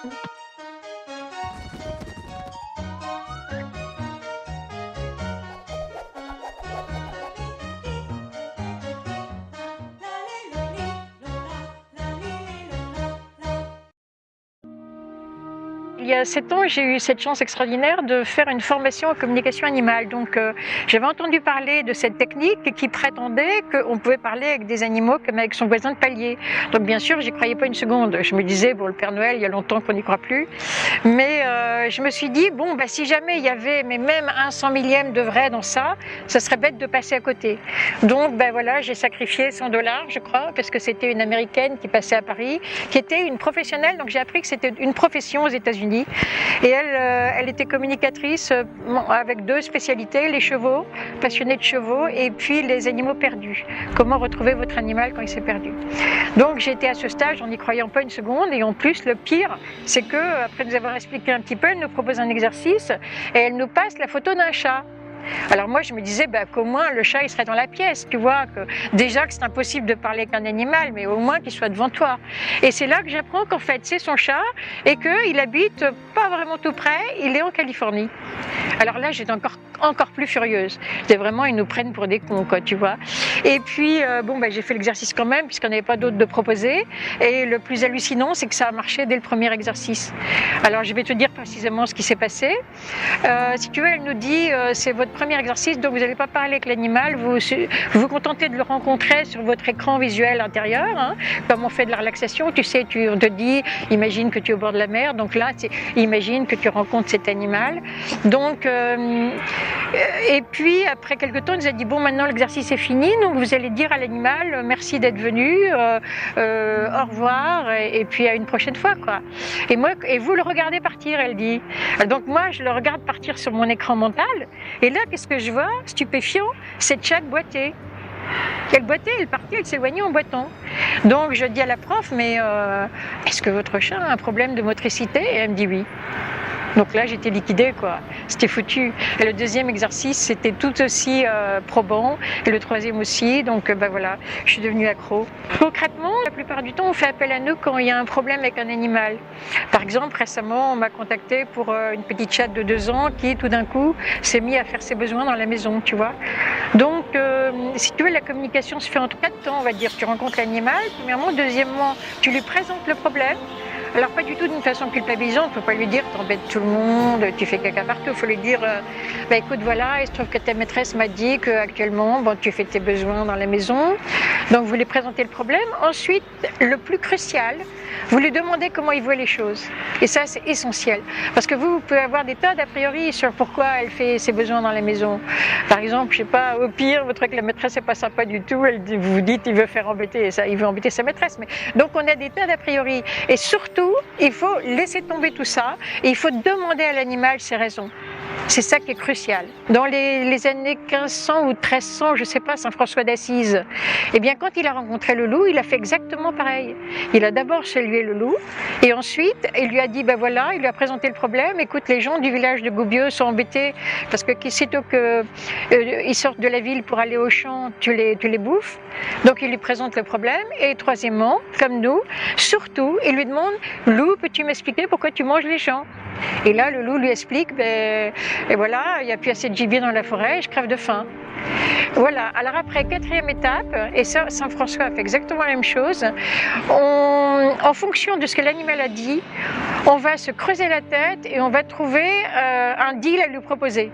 Il y a 7 ans, j'ai eu cette chance extraordinaire de faire une formation en communication animale. Donc, j'avais entendu parler de cette technique qui prétendait qu'on pouvait parler avec des animaux comme avec son voisin de palier. Donc, bien sûr, j'y croyais pas une seconde. Je me disais, bon, le Père Noël, il y a longtemps qu'on n'y croit plus. Mais je me suis dit, bon, bah, si jamais il y avait mais même un 100 millième de vrai dans ça, ça serait bête de passer à côté. Donc, ben voilà, j'ai sacrifié $100, je crois, parce que c'était une Américaine qui passait à Paris, qui était une professionnelle. Donc, j'ai appris que c'était une profession aux États-Unis. Et elle était communicatrice avec 2 spécialités, les chevaux, passionnée de chevaux, et puis les animaux perdus. Comment retrouver votre animal quand il s'est perdu. Donc j'ai été à ce stage en n'y croyant pas une seconde, et en plus le pire, c'est que après nous avoir expliqué un petit peu, elle nous propose un exercice et elle nous passe la photo d'un chat. Alors moi je me disais qu'au moins le chat il serait dans la pièce, tu vois, que déjà que c'est impossible de parler avec un animal, mais au moins qu'il soit devant toi. Et c'est là que j'apprends qu'en fait c'est son chat et qu'il habite pas vraiment tout près, il est en Californie. Alors là j'étais encore plus furieuse. C'était vraiment, ils nous prennent pour des cons, quoi, tu vois. Et puis j'ai fait l'exercice quand même puisqu'on n'avait pas d'autre de proposer. Et le plus hallucinant, c'est que ça a marché dès le premier exercice. Alors je vais te dire précisément ce qui s'est passé. Si tu veux, elle nous dit c'est votre premier exercice, donc vous n'allez pas parler avec l'animal, vous vous contentez de le rencontrer sur votre écran visuel intérieur, hein, comme on fait de la relaxation, tu sais, on te dit, imagine que tu es au bord de la mer, donc là, imagine que tu rencontres cet animal. Donc, et puis après quelques temps, elle nous a dit, bon, maintenant l'exercice est fini, donc vous allez dire à l'animal, merci d'être venu, au revoir, et puis à une prochaine fois, quoi. Et vous le regardez partir, elle dit. Donc moi, je le regarde partir sur mon écran mental, et là, qu'est-ce que je vois, stupéfiant, cette chatte boiter. Elle boitait, elle partait, elle s'éloignait en boitant. Donc je dis à la prof, mais est-ce que votre chat a un problème de motricité? Et elle me dit oui. Donc là, j'étais liquidée, quoi. C'était foutu. Et le deuxième exercice, c'était tout aussi probant. Et le troisième aussi. Donc, voilà, je suis devenue accro. Concrètement, la plupart du temps, on fait appel à nous quand il y a un problème avec un animal. Par exemple, récemment, on m'a contacté pour une petite chatte de 2 ans qui, tout d'un coup, s'est mis à faire ses besoins dans la maison, tu vois. Donc, si tu veux, la communication se fait en 4 temps, on va dire. Tu rencontres l'animal, premièrement. Deuxièmement, tu lui présentes le problème. Alors pas du tout d'une façon culpabilisante, il ne faut pas lui dire t'embêtes tout le monde, tu fais caca partout, il faut lui dire écoute voilà, il se trouve que ta maîtresse m'a dit qu'actuellement tu fais tes besoins dans la maison, donc vous lui présentez le problème. Ensuite, le plus crucial, vous lui demandez comment il voit les choses, et ça c'est essentiel, parce que vous pouvez avoir des tas d'a priori sur pourquoi elle fait ses besoins dans la maison. Par exemple, je sais pas, au pire, votre que la maîtresse n'est pas sympa du tout, vous vous dites il veut faire embêter, il veut embêter sa maîtresse, mais donc on a des tas d'a priori, et surtout il faut laisser tomber tout ça et il faut demander à l'animal ses raisons. C'est ça qui est crucial. Dans les années 1500 ou 1300, je ne sais pas, Saint François d'Assise, eh bien quand il a rencontré le loup, il a fait exactement pareil. Il a d'abord salué le loup et ensuite il lui a dit il lui a présenté le problème. Écoute, les gens du village de Goubieux sont embêtés parce que sitôt qu'ils sortent de la ville pour aller au champ, tu les bouffes. Donc il lui présente le problème. Et troisièmement, comme nous, surtout, il lui demande loup, peux-tu m'expliquer pourquoi tu manges les champs? Et là, le loup lui explique, et voilà, il n'y a plus assez de gibier dans la forêt, je crève de faim. Voilà, alors après, 4e étape, et ça, Saint François a fait exactement la même chose, en fonction de ce que l'animal a dit, on va se creuser la tête et on va trouver un deal à lui proposer.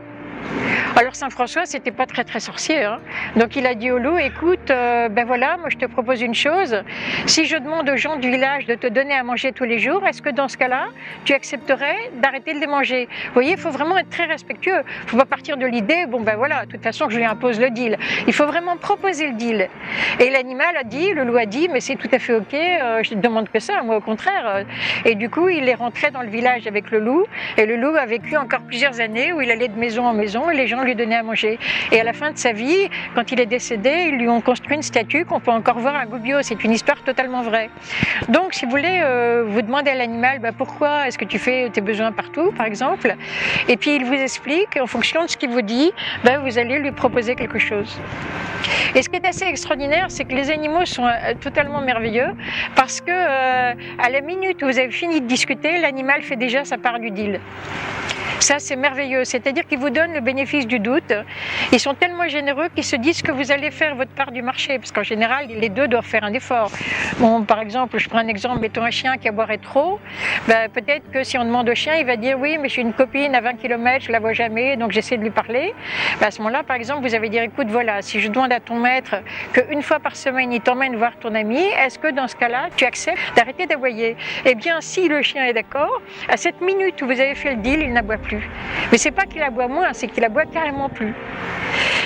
Alors Saint François, c'était pas très très sorcier, hein. Donc il a dit au loup, écoute, moi je te propose une chose, si je demande aux gens du village de te donner à manger tous les jours, est-ce que dans ce cas-là, tu accepterais d'arrêter de les manger? Vous voyez, il faut vraiment être très respectueux, il faut pas partir de l'idée, de toute façon je lui impose le deal, il faut vraiment proposer le deal. Et l'animal a dit, le loup a dit, mais c'est tout à fait ok, je ne demande que ça, moi au contraire. Et du coup, il est rentré dans le village avec le loup, et le loup a vécu encore plusieurs années où il allait de maison en maison, et les gens lui lui donner à manger. Et à la fin de sa vie, quand il est décédé, ils lui ont construit une statue qu'on peut encore voir à Gubbio. C'est une histoire totalement vraie. Donc, si vous voulez, vous demandez à l'animal pourquoi est-ce que tu fais tes besoins partout, par exemple, et puis il vous explique, en fonction de ce qu'il vous dit, vous allez lui proposer quelque chose. Et ce qui est assez extraordinaire, c'est que les animaux sont totalement merveilleux parce que à la minute où vous avez fini de discuter, l'animal fait déjà sa part du deal. Ça, c'est merveilleux. C'est-à-dire qu'ils vous donnent le bénéfice du doute. Ils sont tellement généreux qu'ils se disent que vous allez faire votre part du marché. Parce qu'en général, les deux doivent faire un effort. Bon, par exemple, je prends un exemple, mettons un chien qui aboierait trop. Peut-être que si on demande au chien, il va dire oui, mais j'ai une copine à 20 km, je la vois jamais, donc j'essaie de lui parler. À ce moment-là, par exemple, vous avez dire écoute, voilà, si je demande à ton maître qu'une fois par semaine, il t'emmène voir ton ami, est-ce que dans ce cas-là, tu acceptes d'arrêter d'aboyer? Eh bien, si le chien est d'accord, à cette minute où vous avez fait le deal, il n'aboie plus. Mais c'est pas qu'il aboie moins, c'est qu'il aboie carrément plus.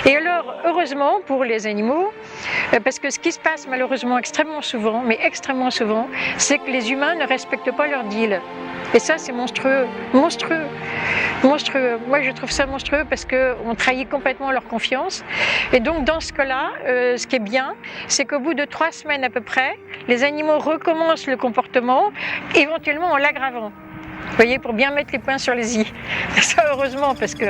Et alors, heureusement pour les animaux, parce que ce qui se passe malheureusement extrêmement souvent, c'est que les humains ne respectent pas leur deal. Et ça, c'est monstrueux. Moi, je trouve ça monstrueux parce qu'on trahit complètement leur confiance. Et donc, dans ce cas-là, ce qui est bien, c'est qu'au bout de 3 semaines à peu près, les animaux recommencent le comportement, éventuellement en l'aggravant. Vous voyez, pour bien mettre les points sur les i. Ça, heureusement, parce que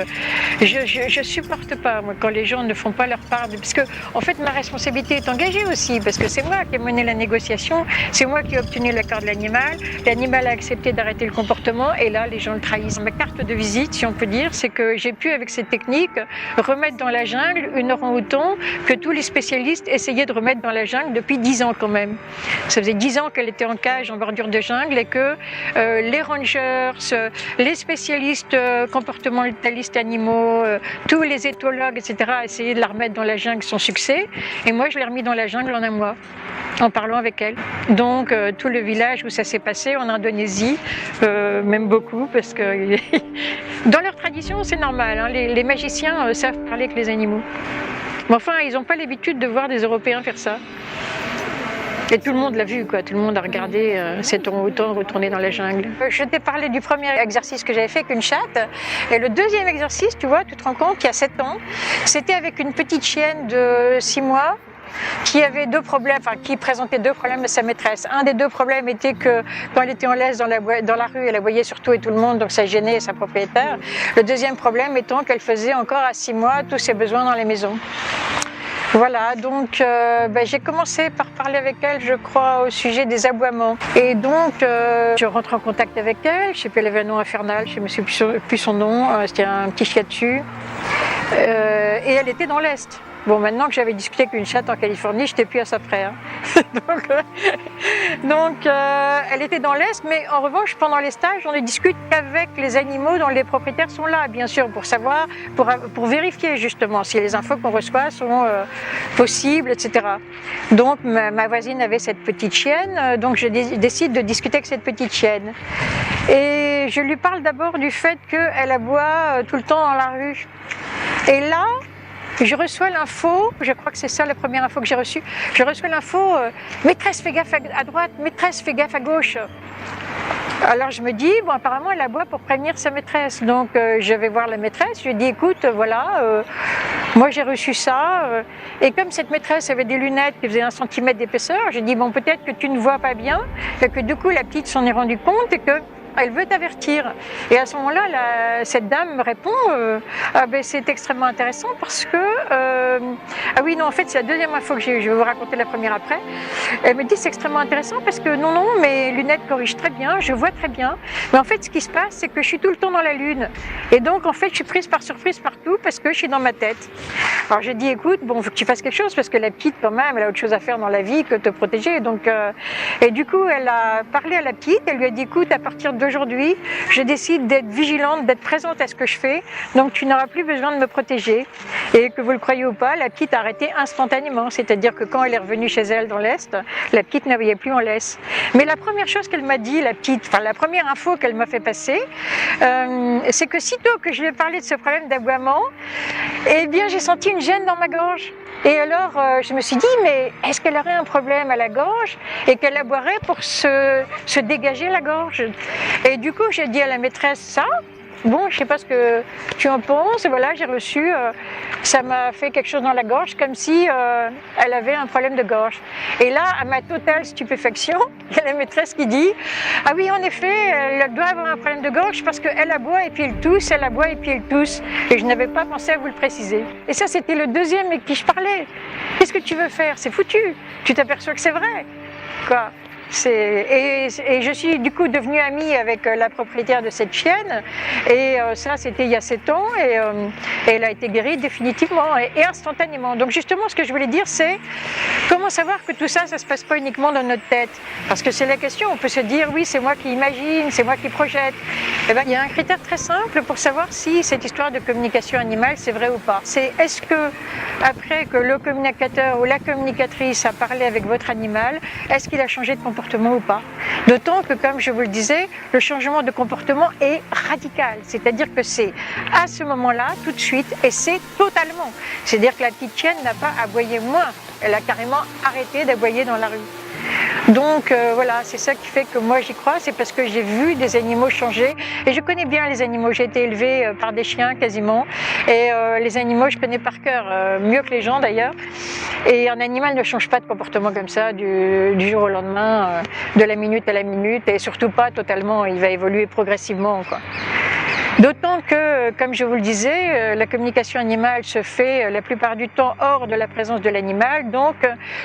je supporte pas, moi, quand les gens ne font pas leur part. Parce que, en fait, ma responsabilité est engagée aussi, parce que c'est moi qui ai mené la négociation, c'est moi qui ai obtenu l'accord de l'animal. L'animal a accepté d'arrêter le comportement, et là, les gens le trahissent. Ma carte de visite, si on peut dire, c'est que j'ai pu, avec cette technique, remettre dans la jungle une orang-outan que tous les spécialistes essayaient de remettre dans la jungle depuis 10 ans quand même. Ça faisait 10 ans qu'elle était en cage, en bordure de jungle, et que les rangers, les spécialistes comportementalistes animaux, tous les éthologues, etc., essayaient de la remettre dans la jungle sans succès. Et moi, je l'ai remis dans la jungle en un mois, en parlant avec elle. Donc, tout le village où ça s'est passé, en Indonésie, même beaucoup, parce que dans leur tradition, c'est normal. Hein, les magiciens savent parler avec les animaux. Mais enfin, ils n'ont pas l'habitude de voir des Européens faire ça. Et tout le monde l'a vu, quoi. Tout le monde a regardé cet orang-outan retourner dans la jungle. Je t'ai parlé du premier exercice que j'avais fait avec une chatte. Et le deuxième exercice, tu vois, tu te rends compte, il y a 7 ans, c'était avec une petite chienne de 6 mois qui avait 2 problèmes, qui présentait 2 problèmes à sa maîtresse. Un des 2 problèmes était que quand elle était en laisse dans la rue, elle aboyait sur tout et tout le monde, donc ça gênait sa propriétaire. Le deuxième problème étant qu'elle faisait encore à 6 mois tous ses besoins dans les maisons. Voilà, donc j'ai commencé par parler avec elle, je crois, au sujet des aboiements. Et donc, je rentre en contact avec elle, je sais plus, elle avait un nom infernal, je ne me souviens plus son nom, c'était un petit chien dessus. Et elle était dans l'Est. Bon, maintenant que j'avais discuté avec une chatte en Californie, je n'étais plus à ça près. Hein. donc, elle était dans l'Est, mais en revanche, pendant les stages, on ne discute qu'avec les animaux dont les propriétaires sont là, bien sûr, pour savoir, pour vérifier justement si les infos qu'on reçoit sont possibles, etc. Donc, ma voisine avait cette petite chienne, donc je décide de discuter avec cette petite chienne. Et je lui parle d'abord du fait qu'elle aboie tout le temps dans la rue. Et là, je reçois l'info, je crois que c'est ça la première info que j'ai reçue, je reçois l'info, maîtresse fais gaffe à droite, maîtresse fais gaffe à gauche. Alors je me dis, bon apparemment elle aboie pour prévenir sa maîtresse, donc je vais voir la maîtresse, je lui dis écoute voilà, moi j'ai reçu ça, et comme cette maîtresse avait des lunettes qui faisaient 1 centimètre d'épaisseur, j'ai dit bon peut-être que tu ne vois pas bien, et que du coup la petite s'en est rendue compte et que elle veut t'avertir. Et à ce moment-là, cette dame me répond c'est extrêmement intéressant parce que ah oui non en fait c'est la deuxième info que j'ai eue, je vais vous raconter la première après. Elle me dit c'est extrêmement intéressant parce que non mes lunettes corrigent très bien, je vois très bien, mais en fait ce qui se passe c'est que je suis tout le temps dans la lune et donc en fait je suis prise par surprise partout parce que je suis dans ma tête. Alors j'ai dit écoute bon faut que tu fasses quelque chose parce que la petite quand même elle a autre chose à faire dans la vie que te protéger, donc et du coup elle a parlé à la petite, elle lui a dit écoute à partir d'aujourd'hui je décide d'être vigilante, d'être présente à ce que je fais, donc tu n'auras plus besoin de me protéger. Et que vous le croyez ou pas, la petite a arrêté instantanément, c'est-à-dire que quand elle est revenue chez elle dans l'Est, la petite n'aboyait plus en laisse. Mais la première chose qu'elle m'a dit, la première info qu'elle m'a fait passer, c'est que sitôt que je lui ai parlé de ce problème d'aboiement, eh bien j'ai senti une gêne dans ma gorge. Et alors je me suis dit mais est-ce qu'elle aurait un problème à la gorge et qu'elle aboierait pour se dégager la gorge? Et du coup j'ai dit à la maîtresse ça. bon, je sais pas ce que tu en penses. Et voilà, j'ai reçu, ça m'a fait quelque chose dans la gorge, comme si elle avait un problème de gorge. Et là, à ma totale stupéfaction, il y a la maîtresse qui dit, ah oui, en effet, elle doit avoir un problème de gorge parce qu'elle aboie et puis elle tousse, elle aboie et puis elle tousse. Et je n'avais pas pensé à vous le préciser. Et ça, c'était le deuxième avec qui je parlais. Qu'est-ce que tu veux faire? C'est foutu. Tu t'aperçois que c'est vrai, quoi. Et je suis du coup devenue amie avec la propriétaire de cette chienne, et ça c'était il y a 7 ans, et elle a été guérie définitivement et instantanément. Donc justement, ce que je voulais dire, c'est comment savoir que tout ça, ça se passe pas uniquement dans notre tête, parce que c'est la question. On peut se dire oui, c'est moi qui imagine, c'est moi qui projette. Eh ben, il y a un critère très simple pour savoir si cette histoire de communication animale c'est vrai ou pas. C'est est-ce que après que le communicateur ou la communicatrice a parlé avec votre animal, est-ce qu'il a changé de comportement ou pas. D'autant que, comme je vous le disais, le changement de comportement est radical. C'est-à-dire que c'est à ce moment-là, tout de suite, et c'est totalement. C'est-à-dire que la petite chienne n'a pas aboyé moins. Elle a carrément arrêté d'aboyer dans la rue. Donc voilà, c'est ça qui fait que moi j'y crois, c'est parce que j'ai vu des animaux changer et je connais bien les animaux, j'ai été élevée par des chiens quasiment et les animaux je connais par cœur, mieux que les gens d'ailleurs, et un animal ne change pas de comportement comme ça du jour au lendemain, de la minute à la minute, et surtout pas totalement, il va évoluer progressivement, quoi. D'autant que, comme je vous le disais, la communication animale se fait la plupart du temps hors de la présence de l'animal, donc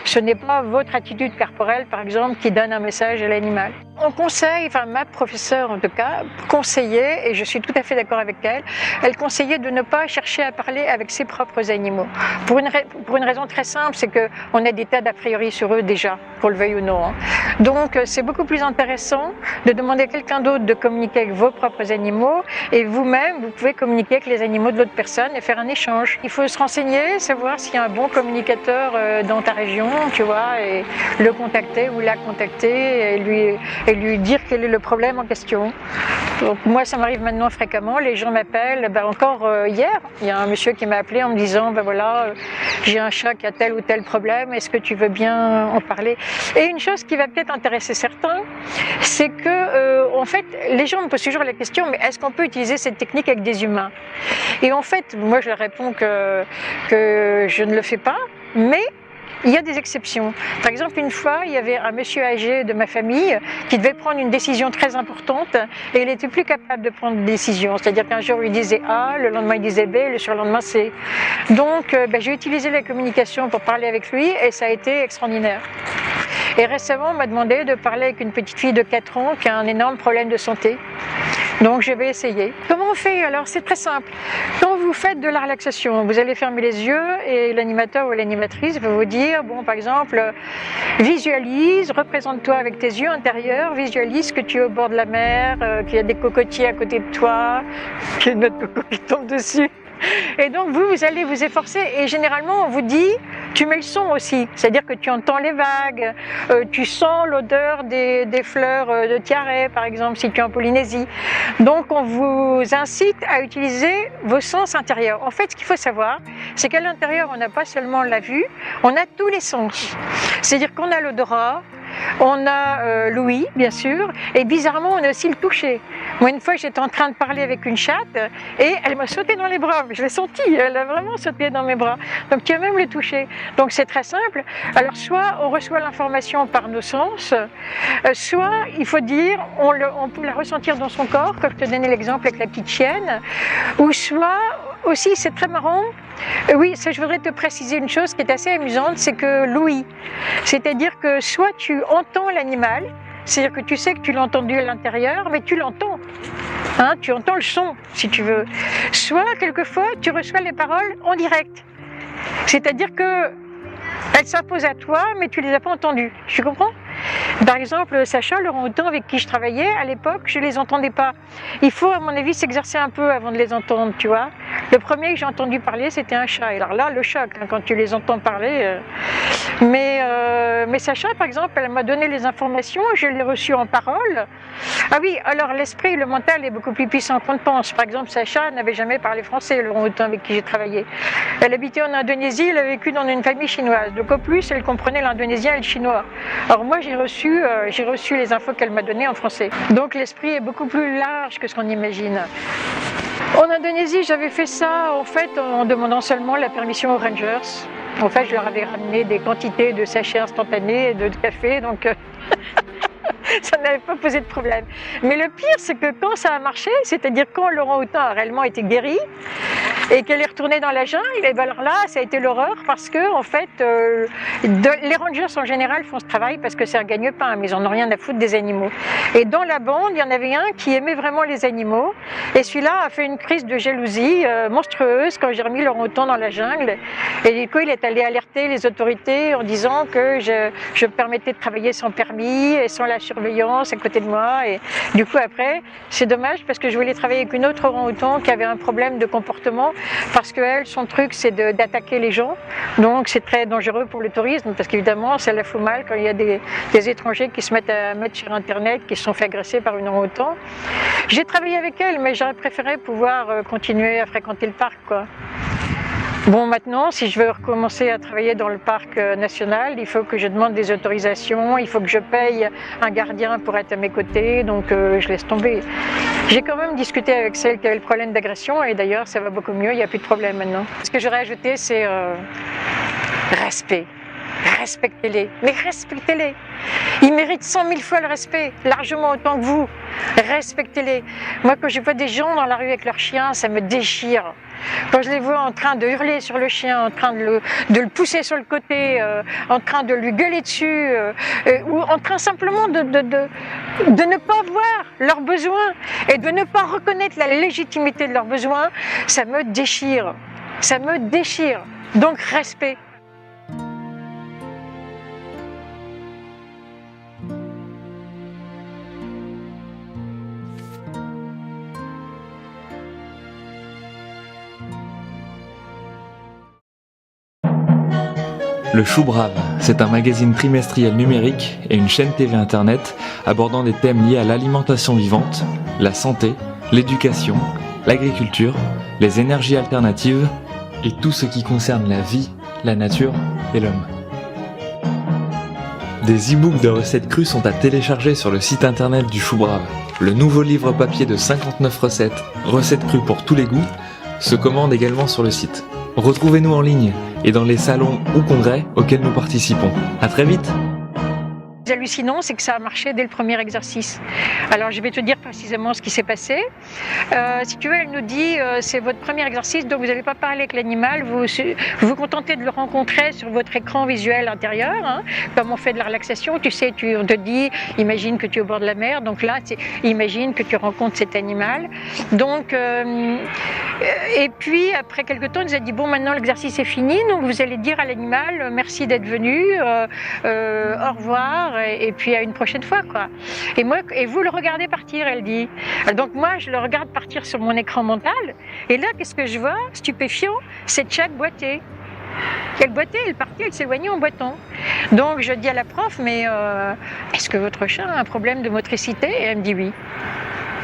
ce n'est pas votre attitude corporelle, par exemple, qui donne un message à l'animal. On conseille, enfin ma professeure en tout cas, conseillait, et je suis tout à fait d'accord avec elle, elle conseillait de ne pas chercher à parler avec ses propres animaux. Pour une raison très simple, c'est qu'on a des tas d'a priori sur eux déjà, qu'on le veuille ou non. Donc c'est beaucoup plus intéressant de demander à quelqu'un d'autre de communiquer avec vos propres animaux, et vous-même, vous pouvez communiquer avec les animaux de l'autre personne et faire un échange. Il faut se renseigner, savoir s'il y a un bon communicateur dans ta région, tu vois, et le contacter ou la contacter et lui dire quel est le problème en question. Donc moi, ça m'arrive maintenant fréquemment, les gens m'appellent, encore hier, il y a un monsieur qui m'a appelé en me disant, voilà, j'ai un chat qui a tel ou tel problème, est-ce que tu veux bien en parler? Et une chose qui va peut-être intéresser certains, c'est que, en fait, les gens me posent toujours la question, mais est-ce qu'on peut utiliser cette technique avec des humains? Et en fait, moi je leur réponds que je ne le fais pas, mais il y a des exceptions. Par exemple, une fois, il y avait un monsieur âgé de ma famille qui devait prendre une décision très importante et il n'était plus capable de prendre une décision. C'est-à-dire qu'un jour, il disait A, le lendemain, il disait B, le surlendemain, C. Donc, j'ai utilisé la communication pour parler avec lui et ça a été extraordinaire. Et récemment, on m'a demandé de parler avec une petite fille de 4 ans qui a un énorme problème de santé. Donc je vais essayer. Comment on fait? Alors c'est très simple. Quand vous faites de la relaxation, vous allez fermer les yeux et l'animateur ou l'animatrice va vous dire, bon par exemple, visualise, représente-toi avec tes yeux intérieurs, visualise que tu es au bord de la mer, qu'il y a des cocotiers à côté de toi, qu'il y a une autre coco qui tombe dessus. Et donc vous allez vous efforcer et généralement on vous dit, tu mets le son aussi, c'est-à-dire que tu entends les vagues, tu sens l'odeur des fleurs de tiare par exemple si tu es en Polynésie. Donc on vous incite à utiliser vos sens intérieurs. En fait ce qu'il faut savoir, c'est qu'à l'intérieur on n'a pas seulement la vue, on a tous les sens. C'est-à-dire qu'on a l'odorat, on a l'ouïe, bien sûr, et bizarrement, on a aussi le toucher. Moi, une fois, j'étais en train de parler avec une chatte et elle m'a sauté dans les bras. Je l'ai senti, elle a vraiment sauté dans mes bras. Donc, tu as même le toucher. Donc, c'est très simple. Alors, soit on reçoit l'information par nos sens, soit, il faut dire, on peut la ressentir dans son corps, comme je te donnais l'exemple avec la petite chienne, ou soit, aussi, c'est très marrant. Oui, ça, je voudrais te préciser une chose qui est assez amusante, c'est que l'ouïe, c'est-à-dire que soit tu entends l'animal, c'est-à-dire que tu sais que tu l'as entendu à l'intérieur, mais tu l'entends, hein, tu entends le son, si tu veux. Soit, quelquefois, tu reçois les paroles en direct, c'est-à-dire que elles s'imposent à toi, mais tu les as pas entendues. Tu comprends? Par exemple, Sacha, le orang-outan avec qui je travaillais, à l'époque, je les entendais pas. Il faut, à mon avis, s'exercer un peu avant de les entendre, tu vois. Le premier que j'ai entendu parler, c'était un chat. Et alors là, le choc, hein, quand tu les entends parler. Mais Sacha, par exemple, elle m'a donné les informations, je l'ai reçu en parole. Ah oui, alors l'esprit, le mental est beaucoup plus puissant qu'on ne pense. Par exemple, Sacha n'avait jamais parlé français, le orang-outan avec qui j'ai travaillé. Elle habitait en Indonésie, elle a vécu dans une famille chinoise. Donc au plus, elle comprenait l'indonésien et le chinois. Alors moi, j'ai reçu les infos qu'elle m'a données en français. Donc l'esprit est beaucoup plus large que ce qu'on imagine. En Indonésie, j'avais fait ça en fait en demandant seulement la permission aux rangers. En fait, je leur avais ramené des quantités de sachets instantanés et de café, donc ça n'avait pas posé de problème. Mais le pire, c'est que quand ça a marché, c'est-à-dire quand l'orang-outan a réellement été guéri et qu'elle est retournée dans la jungle, et bien alors là, ça a été l'horreur parce que en fait, les rangers en général font ce travail parce que c'est un gagne-pain, mais ils en ont rien à foutre des animaux. Et dans la bande, il y en avait un qui aimait vraiment les animaux, et celui-là a fait une crise de jalousie monstrueuse quand j'ai remis l'orang-outan dans la jungle. Et du coup, il est allé alerter les autorités en disant que je me permettais de travailler sans permis et sans la surveillance à côté de moi. Et du coup, après, c'est dommage parce que je voulais travailler avec une autre orang-outan qui avait un problème de comportement parce que elle, son truc, c'est d'attaquer les gens. Donc, c'est très dangereux pour le tourisme parce qu'évidemment, ça la fout mal quand il y a des étrangers qui se mettent à mettre sur Internet qui se sont fait agresser par une orang-outan. J'ai travaillé avec elle, mais j'aurais préféré pouvoir continuer à fréquenter le parc, quoi. Bon, maintenant, si je veux recommencer à travailler dans le parc national, il faut que je demande des autorisations, il faut que je paye un gardien pour être à mes côtés, donc je laisse tomber. J'ai quand même discuté avec celle qui avait le problème d'agression et d'ailleurs, ça va beaucoup mieux, il n'y a plus de problème maintenant. Ce que j'aurais ajouté, c'est respect. Respectez-les, mais respectez-les. Ils méritent 100 000 fois le respect, largement autant que vous. Respectez-les. Moi, quand je vois des gens dans la rue avec leurs chiens, ça me déchire. Quand je les vois en train de hurler sur le chien, en train de le pousser sur le côté, en train de lui gueuler dessus, ou en train simplement de ne pas voir leurs besoins et de ne pas reconnaître la légitimité de leurs besoins, ça me déchire. Ça me déchire. Donc, respect. Le Chou Brave, c'est un magazine trimestriel numérique et une chaîne TV internet abordant des thèmes liés à l'alimentation vivante, la santé, l'éducation, l'agriculture, les énergies alternatives et tout ce qui concerne la vie, la nature et l'homme. Des e-books de recettes crues sont à télécharger sur le site internet du Chou Brave. Le nouveau livre papier de 59 recettes crues pour tous les goûts, se commande également sur le site. Retrouvez-nous en ligne et dans les salons ou congrès auxquels nous participons. À très vite! Hallucinant, c'est que ça a marché dès le premier exercice. Alors je vais te dire précisément ce qui s'est passé. Si tu veux, elle nous dit c'est votre premier exercice, donc vous n'allez pas parler avec l'animal, vous vous contentez de le rencontrer sur votre écran visuel intérieur, hein, comme on fait de la relaxation. Tu sais, on te dit, imagine que tu es au bord de la mer, donc là, imagine que tu rencontres cet animal. Donc, et puis après quelques temps, elle nous a dit bon, maintenant l'exercice est fini, donc vous allez dire à l'animal merci d'être venu, au revoir. Et puis à une prochaine fois, quoi. Et vous le regardez partir, elle dit. Donc moi, je le regarde partir sur mon écran mental. Et là, qu'est-ce que je vois, stupéfiant? Cette chatte boitait. Elle boitait, elle partait, elle s'éloignait en boitant. Donc je dis à la prof, mais est-ce que votre chat a un problème de motricité? Et elle me dit oui.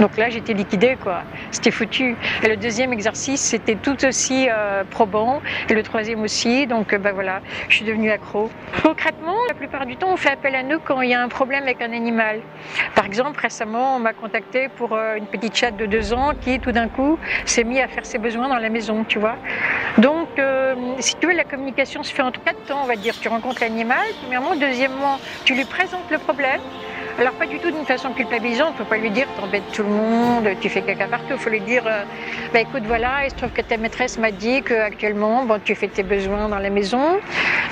Donc là, j'étais liquidée, quoi. C'était foutu. Et le deuxième exercice, c'était tout aussi probant. Et le troisième aussi. Donc, voilà, je suis devenue accro. Concrètement, la plupart du temps, on fait appel à nous quand il y a un problème avec un animal. Par exemple, récemment, on m'a contacté pour une petite chatte de 2 ans qui, tout d'un coup, s'est mis à faire ses besoins dans la maison, tu vois. Donc, si tu veux, la communication se fait en 4 temps, on va dire. Tu rencontres l'animal, premièrement. Deuxièmement, tu lui présentes le problème. Alors pas du tout d'une façon culpabilisante, il ne faut pas lui dire t'embêtes tout le monde, tu fais caca partout, il faut lui dire écoute voilà, il se trouve que ta maîtresse m'a dit qu'actuellement tu fais tes besoins dans la maison,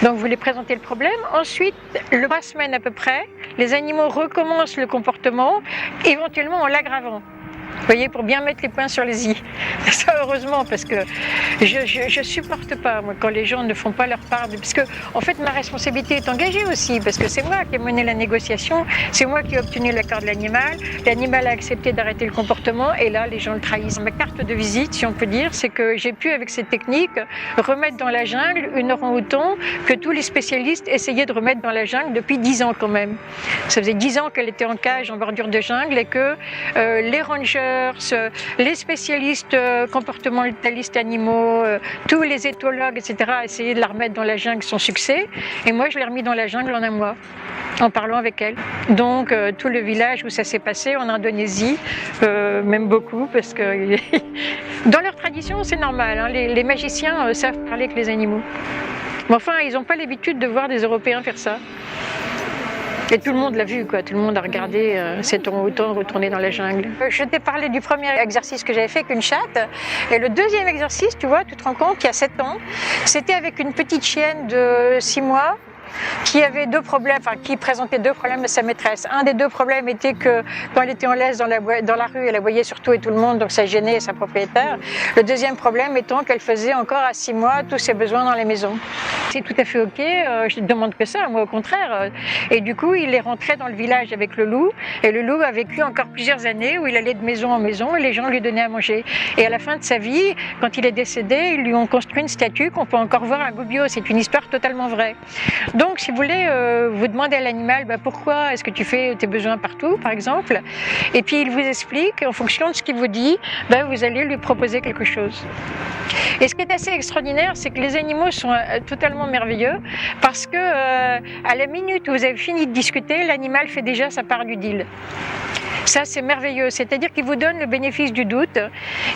donc vous lui présentez le problème. Ensuite, 3 semaines à peu près, les animaux recommencent le comportement, éventuellement en l'aggravant. Vous voyez, pour bien mettre les points sur les i. Ça, heureusement, parce que je supporte pas, moi, quand les gens ne font pas leur part. Parce que, en fait, ma responsabilité est engagée aussi, parce que c'est moi qui ai mené la négociation, c'est moi qui ai obtenu l'accord de l'animal. L'animal a accepté d'arrêter le comportement, et là, les gens le trahissent. Ma carte de visite, si on peut dire, c'est que j'ai pu, avec cette technique, remettre dans la jungle une orang-outan que tous les spécialistes essayaient de remettre dans la jungle depuis 10 ans quand même. Ça faisait 10 ans qu'elle était en cage, en bordure de jungle, et que les rangers, les spécialistes comportementalistes animaux, tous les éthologues, etc., essayaient de la remettre dans la jungle sans succès. Et moi, je l'ai remis dans la jungle en un mois, en parlant avec elle. Donc, tout le village où ça s'est passé, en Indonésie, même beaucoup, parce que Dans leur tradition, c'est normal, hein, les magiciens savent parler avec les animaux. Mais enfin, ils n'ont pas l'habitude de voir des Européens faire ça. Et tout le monde l'a vu, quoi. Tout le monde a regardé cet orang-outan retourner dans la jungle. Je t'ai parlé du premier exercice que j'avais fait avec une chatte. Et le deuxième exercice, tu vois, tu te rends compte qu'il y a 7 ans, c'était avec une petite chienne de 6 mois qui avait qui présentait 2 problèmes à sa maîtresse. Un des 2 problèmes était que quand elle était en laisse dans la rue, elle aboyait sur tout et tout le monde, donc ça gênait sa propriétaire. Le deuxième problème étant qu'elle faisait encore à 6 mois tous ses besoins dans les maisons. C'est tout à fait ok, je ne demande que ça, moi au contraire. Et du coup, il est rentré dans le village avec le loup, et le loup a vécu encore plusieurs années où il allait de maison en maison et les gens lui donnaient à manger. Et à la fin de sa vie, quand il est décédé, ils lui ont construit une statue qu'on peut encore voir à Gubbio. C'est une histoire totalement vraie. Donc, si vous voulez, vous demandez à l'animal pourquoi est-ce que tu fais tes besoins partout, par exemple, et puis il vous explique, en fonction de ce qu'il vous dit, vous allez lui proposer quelque chose. Et ce qui est assez extraordinaire, c'est que les animaux sont totalement merveilleux, parce que à la minute où vous avez fini de discuter, l'animal fait déjà sa part du deal. Ça, c'est merveilleux. C'est-à-dire qu'ils vous donnent le bénéfice du doute.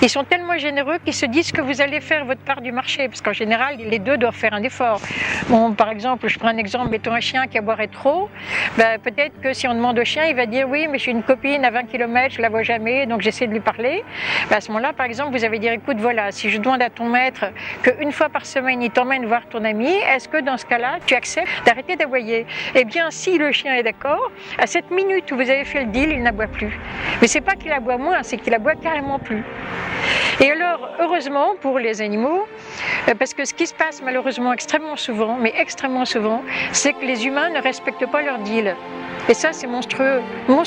Ils sont tellement généreux qu'ils se disent que vous allez faire votre part du marché. Parce qu'en général, les deux doivent faire un effort. Bon, par exemple, je prends un exemple, mettons un chien qui aboierait trop. Peut-être que si on demande au chien, il va dire oui, mais j'ai une copine à 20 km, je la vois jamais, donc j'essaie de lui parler. À ce moment-là, par exemple, vous allez dire écoute, voilà, si je demande à ton maître qu'une fois par semaine, il t'emmène voir ton ami, est-ce que dans ce cas-là, tu acceptes d'arrêter d'aboyer? Eh bien, si le chien est d'accord, à cette minute où vous avez fait le deal, il n'aboie plus. Mais c'est pas qu'il aboie moins, c'est qu'il aboie carrément plus. Et alors, heureusement pour les animaux, parce que ce qui se passe malheureusement extrêmement souvent, c'est que les humains ne respectent pas leur deal. Et ça, c'est monstrueux. Moi,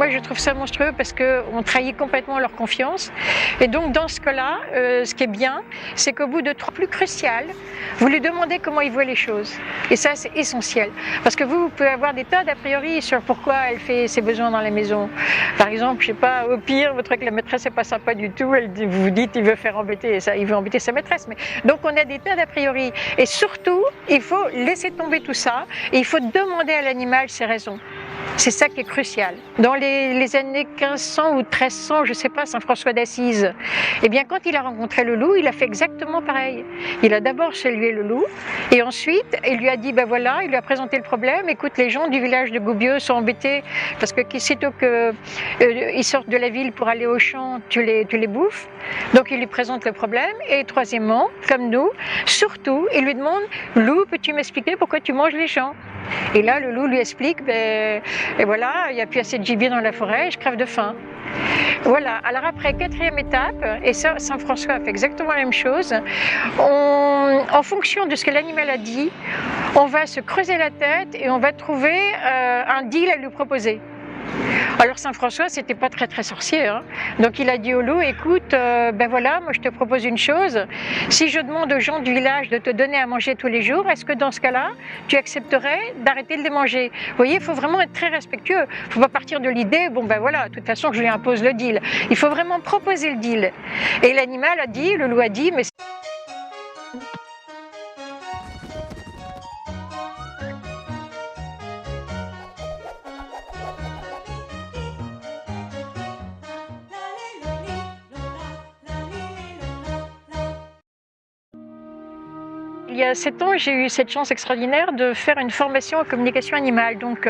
je trouve ça monstrueux parce qu'on trahit complètement leur confiance. Et donc, dans ce cas-là, ce qui est bien, c'est qu'au bout de 3 plus crucial, vous lui demandez comment il voit les choses. Et ça, c'est essentiel. Parce que vous pouvez avoir des tas d'a priori sur pourquoi elle fait ses besoins dans la maison. Par exemple, je sais pas, au pire, votre que la maîtresse n'est pas sympa du tout, vous vous dites il veut embêter sa maîtresse. Mais donc, on a des tas d'a priori. Et surtout, il faut laisser tomber tout ça et il faut demander à l'animal ses raisons. C'est ça qui est crucial. Dans les années 1500 ou 1300, je ne sais pas, Saint François d'Assise, eh bien, quand il a rencontré le loup, il a fait exactement pareil. Il a d'abord salué le loup et ensuite, il lui a dit, il lui a présenté le problème. Écoute, les gens du village de Gubbio sont embêtés parce que sitôt qu'ils sortent de la ville pour aller au champ, tu les bouffes. Donc, il lui présente le problème. Et troisièmement, comme nous, surtout, il lui demande, loup, peux-tu m'expliquer pourquoi tu manges les champs? Et là, le loup lui explique, et voilà, il n'y a plus assez de gibier dans la forêt, je crève de faim. Voilà, alors après, 4e étape, et ça, Saint François a fait exactement la même chose, en fonction de ce que l'animal a dit, on va se creuser la tête et on va trouver un deal à lui proposer. Alors Saint François, c'était pas très très sorcier, hein. Donc il a dit au loup, écoute, voilà, moi je te propose une chose, si je demande aux gens du village de te donner à manger tous les jours, est-ce que dans ce cas-là, tu accepterais d'arrêter de les manger? Vous voyez, il faut vraiment être très respectueux, il faut pas partir de l'idée, de toute façon je lui impose le deal. Il faut vraiment proposer le deal. Et l'animal a dit, le loup a dit, mais... Il y a 7 ans, j'ai eu cette chance extraordinaire de faire une formation en communication animale. Donc,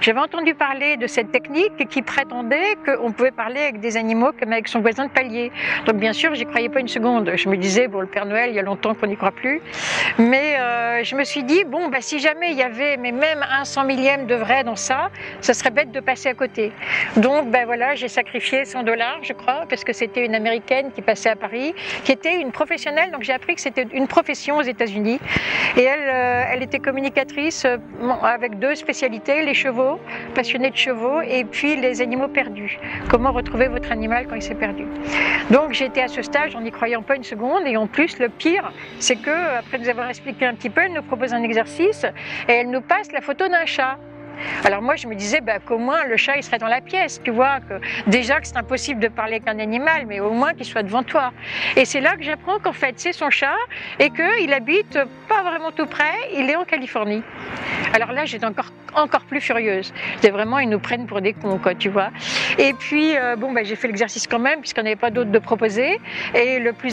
j'avais entendu parler de cette technique qui prétendait qu'on pouvait parler avec des animaux comme avec son voisin de palier. Donc, bien sûr, j'y croyais pas une seconde. Je me disais, le Père Noël, il y a longtemps qu'on n'y croit plus. Mais je me suis dit, si jamais il y avait même un 100 millième de vrai dans ça, ça serait bête de passer à côté. Donc, voilà, j'ai sacrifié $100, je crois, parce que c'était une Américaine qui passait à Paris, qui était une professionnelle. Donc, j'ai appris que c'était une profession aux États-Unis. Et elle était communicatrice avec 2 spécialités, les chevaux, passionnée de chevaux, et puis les animaux perdus. Comment retrouver votre animal quand il s'est perdu. Donc j'ai été à ce stage en n'y croyant pas une seconde, et en plus le pire, c'est que après nous avoir expliqué un petit peu, elle nous propose un exercice et elle nous passe la photo d'un chat. Alors moi, je me disais qu'au moins le chat, il serait dans la pièce, tu vois, déjà que c'est impossible de parler avec un animal, mais au moins qu'il soit devant toi. Et c'est là que j'apprends qu'en fait, c'est son chat et qu'il habite pas vraiment tout près, il est en Californie. Alors là, j'étais encore plus furieuse. C'est vraiment, ils nous prennent pour des cons, quoi, tu vois. Et puis, j'ai fait l'exercice quand même, puisqu'on n'avait pas d'autre de proposer. Et le plus